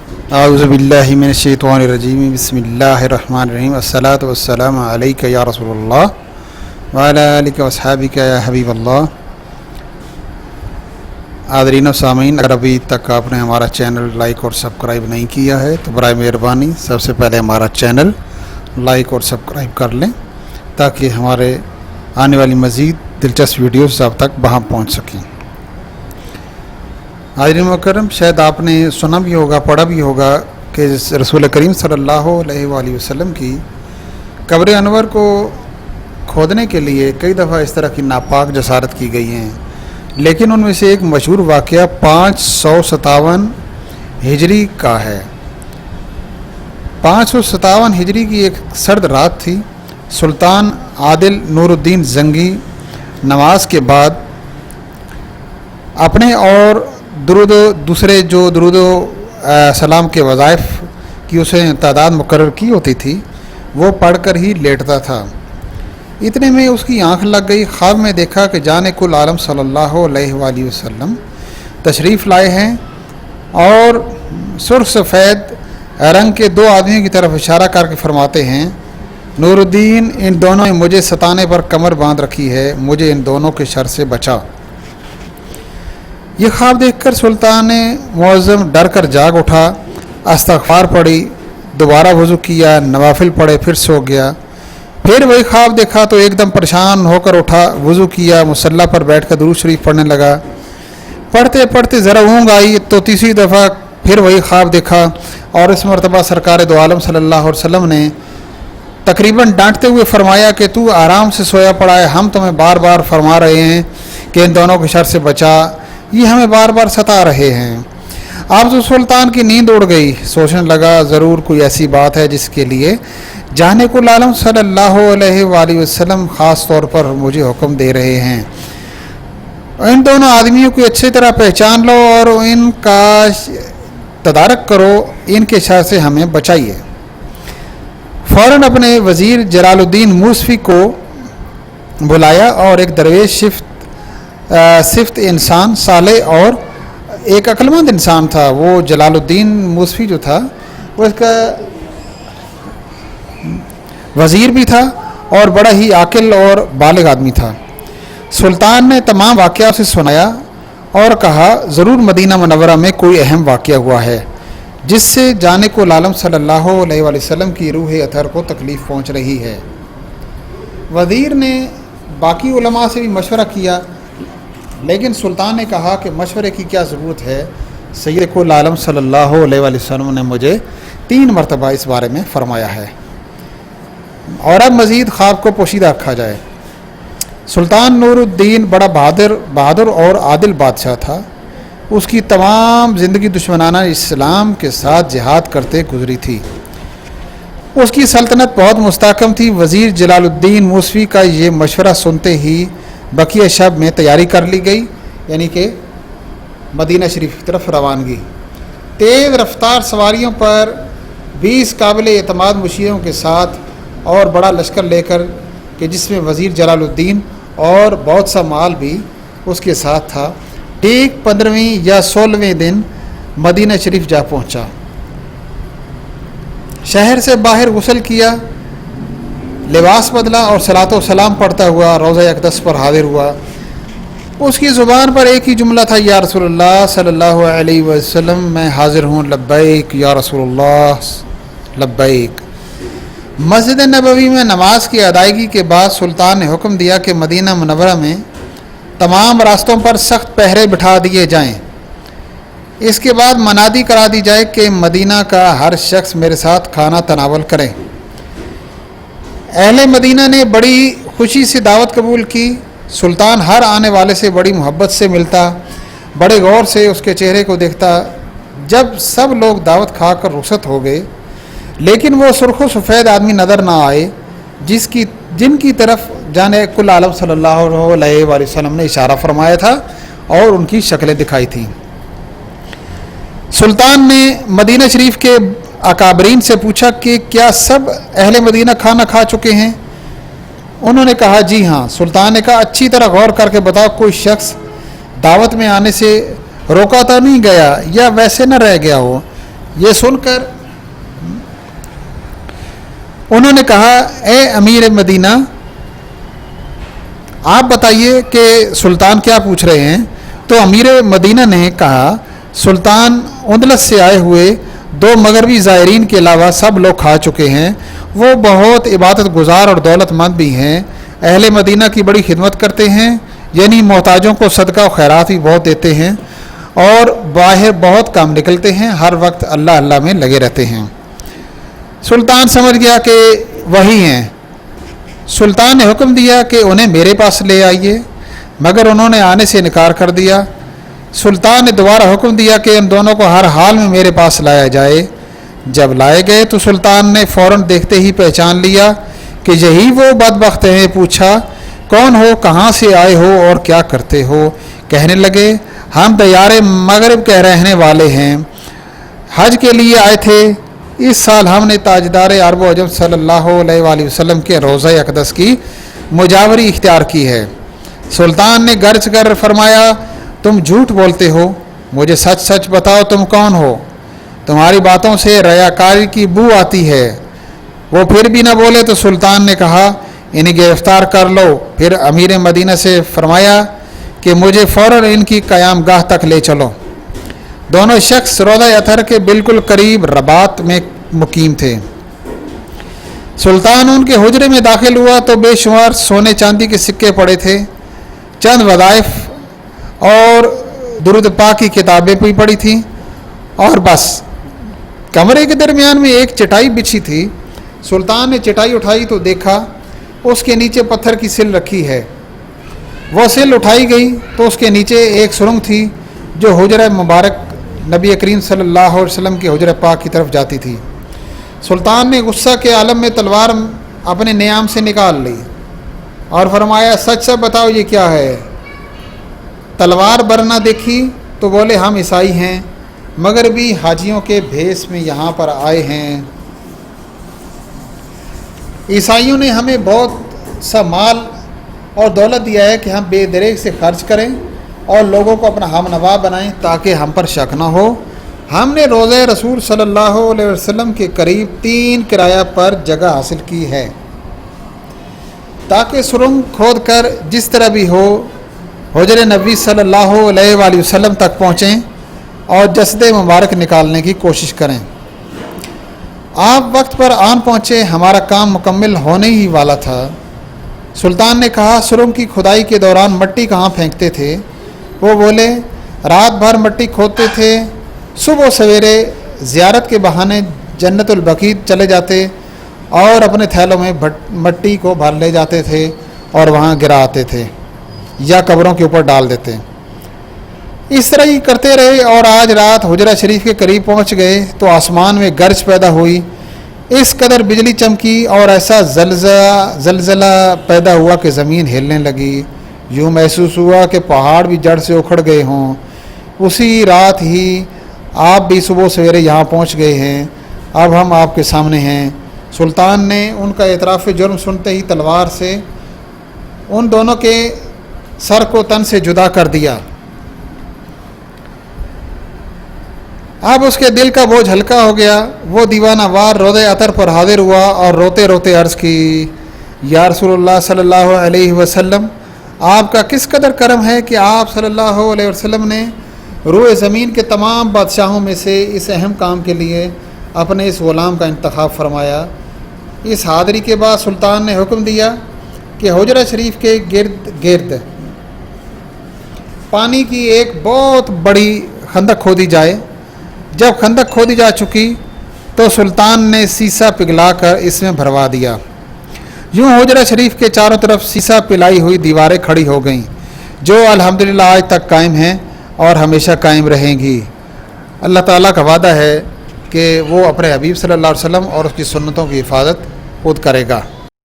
اعوذ باللہ من الشیطان الرجیم بسم اللہ الرحمن الرحیم الصلاۃ والسلام علیک یا رسول اللہ وعلی آلک واصحابک یا حبیب اللہ۔ حاضرین و سامعین، اگر ابھی تک آپ نے ہمارا چینل لائک اور سبسکرائب نہیں کیا ہے تو برائے مہربانی سب سے پہلے ہمارا چینل لائک اور سبسکرائب کر لیں تاکہ ہمارے آنے والی مزید دلچسپ ویڈیوز آپ تک وہاں پہنچ سکیں۔ حاضرین مکرم، شاید آپ نے سنا بھی ہوگا، پڑھا بھی ہوگا کہ رسول کریم صلی اللہ علیہ وآلہ وسلم کی قبر انور کو کھودنے کے لیے کئی دفعہ اس طرح کی ناپاک جسارت کی گئی ہیں، لیکن ان میں سے ایک مشہور واقعہ 557 ہجری کا ہے۔ 557 ہجری کی ایک سرد رات تھی۔ سلطان عادل نور الدین زنگی نماز کے بعد اپنے اور دوسرے جو درود و سلام کے وظائف کی اسے تعداد مقرر کی ہوتی تھی وہ پڑھ کر ہی لیٹتا تھا۔ اتنے میں اس کی آنکھ لگ گئی۔ خواب میں دیکھا کہ جان کل عالم صلی اللہ علیہ وآلہ وسلم تشریف لائے ہیں اور سرخ سفید رنگ کے دو آدمیوں کی طرف اشارہ کر کے فرماتے ہیں، نور الدین، ان دونوں نے مجھے ستانے پر کمر باندھ رکھی ہے، مجھے ان دونوں کے شر سے بچا۔ یہ خواب دیکھ کر سلطان معظم ڈر کر جاگ اٹھا، استغفار پڑھی، دوبارہ وضو کیا، نوافل پڑھے، پھر سو گیا۔ پھر وہی خواب دیکھا تو ایک دم پریشان ہو کر اٹھا، وضو کیا، مصلی پر بیٹھ کر درود شریف پڑھنے لگا۔ پڑھتے پڑھتے ذرا اونگ آئی تو تیسری دفعہ پھر وہی خواب دیکھا، اور اس مرتبہ سرکار دو عالم صلی اللہ علیہ وسلم نے تقریباً ڈانٹتے ہوئے فرمایا کہ تو آرام سے سویا پڑا ہے، ہم تمہیں بار بار فرما رہے ہیں کہ ان دونوں کے شر سے بچا، یہ ہمیں بار بار ستا رہے ہیں۔ اب تو سلطان کی نیند اڑ گئی، سوچنے لگا ضرور کوئی ایسی بات ہے جس کے لیے جانے کل عالم صلی اللہ علیہ وآلہ وسلم خاص طور پر مجھے حکم دے رہے ہیں۔ ان دونوں آدمیوں کو اچھی طرح پہچان لو اور ان کا تدارک کرو، ان کے شر سے ہمیں بچائیے۔ فوراً اپنے وزیر جلال الدین موسفی کو بلایا اور ایک درویش صفت انسان صالح اور ایک عقلمند انسان تھا۔ وہ جلال الدین موسفی جو تھا وہ اس کا وزیر بھی تھا اور بڑا ہی عاقل اور بالغ آدمی تھا۔ سلطان نے تمام واقعہ سے سنایا اور کہا ضرور مدینہ منورہ میں کوئی اہم واقعہ ہوا ہے جس سے جانے کل عالم صلی اللہ علیہ وآلہ وسلم کی روح اطہر کو تکلیف پہنچ رہی ہے۔ وزیر نے باقی علماء سے بھی مشورہ کیا، لیکن سلطان نے کہا کہ مشورے کی کیا ضرورت ہے، سید کل عالم صلی اللہ علیہ وآلہ وسلم نے مجھے 3 مرتبہ اس بارے میں فرمایا ہے، اور اب مزید خواب کو پوشیدہ رکھا جائے۔ سلطان نور الدین بڑا بہادر اور عادل بادشاہ تھا۔ اس کی تمام زندگی دشمنانہ اسلام کے ساتھ جہاد کرتے گزری تھی۔ اس کی سلطنت بہت مستحکم تھی۔ وزیر جلال الدین موسفی کا یہ مشورہ سنتے ہی بقیہ شب میں تیاری کر لی گئی، یعنی کہ مدینہ شریف کی طرف روانگی۔ تیز رفتار سواریوں پر 20 قابل اعتماد مشیروں کے ساتھ اور بڑا لشکر لے کر کہ جس میں وزیر جلال الدین اور بہت سا مال بھی اس کے ساتھ تھا، ٹھیک 15ویں یا 16ویں دن مدینہ شریف جا پہنچا۔ شہر سے باہر غسل کیا، لباس بدلا اور صلاۃ و سلام پڑھتا ہوا روضہ اقدس پر حاضر ہوا۔ اس کی زبان پر ایک ہی جملہ تھا، یا رسول اللہ صلی اللہ علیہ وسلم، میں حاضر ہوں، لبیک یا رسول اللہ لبیک۔ مسجد نبوی میں نماز کی ادائیگی کے بعد سلطان نے حکم دیا کہ مدینہ منورہ میں تمام راستوں پر سخت پہرے بٹھا دیے جائیں۔ اس کے بعد منادی کرا دی جائے کہ مدینہ کا ہر شخص میرے ساتھ کھانا تناول کرے۔ اہل مدینہ نے بڑی خوشی سے دعوت قبول کی۔ سلطان ہر آنے والے سے بڑی محبت سے ملتا، بڑے غور سے اس کے چہرے کو دیکھتا۔ جب سب لوگ دعوت کھا کر رخصت ہو گئے، لیکن وہ سرخ و سفید آدمی نظر نہ آئے جن کی طرف جانے کل عالم صلی اللہ علیہ وآلہ وسلم نے اشارہ فرمایا تھا اور ان کی شکلیں دکھائی تھیں۔ سلطان نے مدینہ شریف کے اکابرین سے پوچھا کہ کیا سب اہل مدینہ کھانا کھا چکے ہیں؟ انہوں نے کہا جی ہاں۔ سلطان نے کہا اچھی طرح غور کر کے بتاؤ، کوئی شخص دعوت میں آنے سے روکا تو نہیں گیا یا ویسے نہ رہ گیا ہو یہ سن کر انہوں نے کہا اے امیر مدینہ آپ بتائیے کہ سلطان کیا پوچھ رہے ہیں؟ تو امیر مدینہ نے کہا سلطان اندلس سے آئے ہوئے 2 مغربی زائرین کے علاوہ سب لوگ کھا چکے ہیں، وہ بہت عبادت گزار اور دولت مند بھی ہیں، اہل مدینہ کی بڑی خدمت کرتے ہیں، یعنی محتاجوں کو صدقہ و خیرات بھی بہت دیتے ہیں اور باہر بہت کام نکلتے ہیں، ہر وقت اللہ اللہ میں لگے رہتے ہیں۔ سلطان سمجھ گیا کہ وہی ہیں۔ سلطان نے حکم دیا کہ انہیں میرے پاس لے آئیے، مگر انہوں نے آنے سے انکار کر دیا۔ سلطان نے دوبارہ حکم دیا کہ ان دونوں کو ہر حال میں میرے پاس لایا جائے۔ جب لائے گئے تو سلطان نے فوراً دیکھتے ہی پہچان لیا کہ یہی وہ بدبخت ہیں۔ پوچھا کون ہو، کہاں سے آئے ہو اور کیا کرتے ہو؟ کہنے لگے ہم دیار مغرب کے رہنے والے ہیں، حج کے لیے آئے تھے۔ اس سال ہم نے تاجدار عرب و عجم صلی اللہ علیہ وآلہ وسلم کے روضہ اقدس کی مجاوری اختیار کی ہے۔ سلطان نے گرج کر فرمایا تم جھوٹ بولتے ہو، مجھے سچ سچ بتاؤ تم کون ہو؟ تمہاری باتوں سے ریاکاری کی بو آتی ہے۔ وہ پھر بھی نہ بولے تو سلطان نے کہا انہیں گرفتار کر لو۔ پھر امیر مدینہ سے فرمایا کہ مجھے فوراً ان کی قیام گاہ تک لے چلو۔ دونوں شخص روضہ اطہر کے بالکل قریب رباط میں مقیم تھے۔ سلطان ان کے حجرے میں داخل ہوا تو بے شمار سونے چاندی کے سکے پڑے تھے، چند وظائف اور درود پاک کی کتابیں بھی پڑی تھیں، اور بس کمرے کے درمیان میں ایک چٹائی بچھی تھی۔ سلطان نے چٹائی اٹھائی تو دیکھا اس کے نیچے پتھر کی سل رکھی ہے۔ وہ سل اٹھائی گئی تو اس کے نیچے ایک سرنگ تھی جو حجرہ مبارک نبی کریم صلی اللہ علیہ وسلم کے حجرہ پاک کی طرف جاتی تھی۔ سلطان نے غصہ کے عالم میں تلوار اپنے نیام سے نکال لی اور فرمایا سچ سچ بتاؤ یہ کیا ہے؟ تلوار برنا دیکھی تو بولے ہم عیسائی ہیں، مگر بھی حاجیوں کے بھیس میں یہاں پر آئے ہیں۔ عیسائیوں نے ہمیں بہت سا مال اور دولت دیا ہے کہ ہم بے دریغ سے خرچ کریں اور لوگوں کو اپنا ہم نوا بنائیں تاکہ ہم پر شک نہ ہو۔ ہم نے روضہ رسول صلی اللہ علیہ وسلم کے قریب 3 کرایہ پر جگہ حاصل کی ہے تاکہ سرنگ کھود کر جس طرح بھی ہو حجر نبی صلی اللہ علیہ وآلہ وسلم تک پہنچیں اور جسد مبارک نکالنے کی کوشش کریں۔ آپ وقت پر آن پہنچے، ہمارا کام مکمل ہونے ہی والا تھا۔ سلطان نے کہا سرنگ کی کھدائی کے دوران مٹی کہاں پھینکتے تھے؟ وہ بولے رات بھر مٹی کھودتے تھے، صبح سویرے زیارت کے بہانے جنت البقیع چلے جاتے اور اپنے تھیلوں میں مٹی کو بھر لے جاتے تھے اور وہاں گرا آتے تھے یا قبروں کے اوپر ڈال دیتے۔ اس طرح ہی کرتے رہے اور آج رات حجرہ شریف کے قریب پہنچ گئے تو آسمان میں گرج پیدا ہوئی، اس قدر بجلی چمکی اور ایسا زلزلہ پیدا ہوا کہ زمین ہلنے لگی، یوں محسوس ہوا کہ پہاڑ بھی جڑ سے اکھڑ گئے ہوں۔ اسی رات ہی آپ بھی صبح سویرے یہاں پہنچ گئے ہیں، اب ہم آپ کے سامنے ہیں۔ سلطان نے ان کا اعتراف جرم سنتے ہی تلوار سے ان دونوں کے سر کو تن سے جدا کر دیا۔ اب اس کے دل کا بوجھ ہلکا ہو گیا۔ وہ دیوانہ وار روضہ اطہر پر حاضر ہوا اور روتے روتے عرض کی یا رسول اللہ صلی اللہ علیہ وسلم، آپ کا کس قدر کرم ہے کہ آپ صلی اللہ علیہ وسلم نے روئے زمین کے تمام بادشاہوں میں سے اس اہم کام کے لیے اپنے اس غلام کا انتخاب فرمایا۔ اس حاضری کے بعد سلطان نے حکم دیا کہ حجرہ شریف کے گرد گرد پانی کی ایک بہت بڑی خندق کھودی جائے۔ جب خندق کھودی جا چکی تو سلطان نے سیسا پگھلا کر اس میں بھروا دیا۔ یوں حجرہ شریف کے چاروں طرف سیسا پلائی ہوئی دیواریں کھڑی ہو گئیں جو الحمدللہ آج تک قائم ہیں اور ہمیشہ قائم رہیں گی۔ اللہ تعالیٰ کا وعدہ ہے کہ وہ اپنے حبیب صلی اللہ علیہ وسلم اور اس کی سنتوں کی حفاظت خود کرے گا۔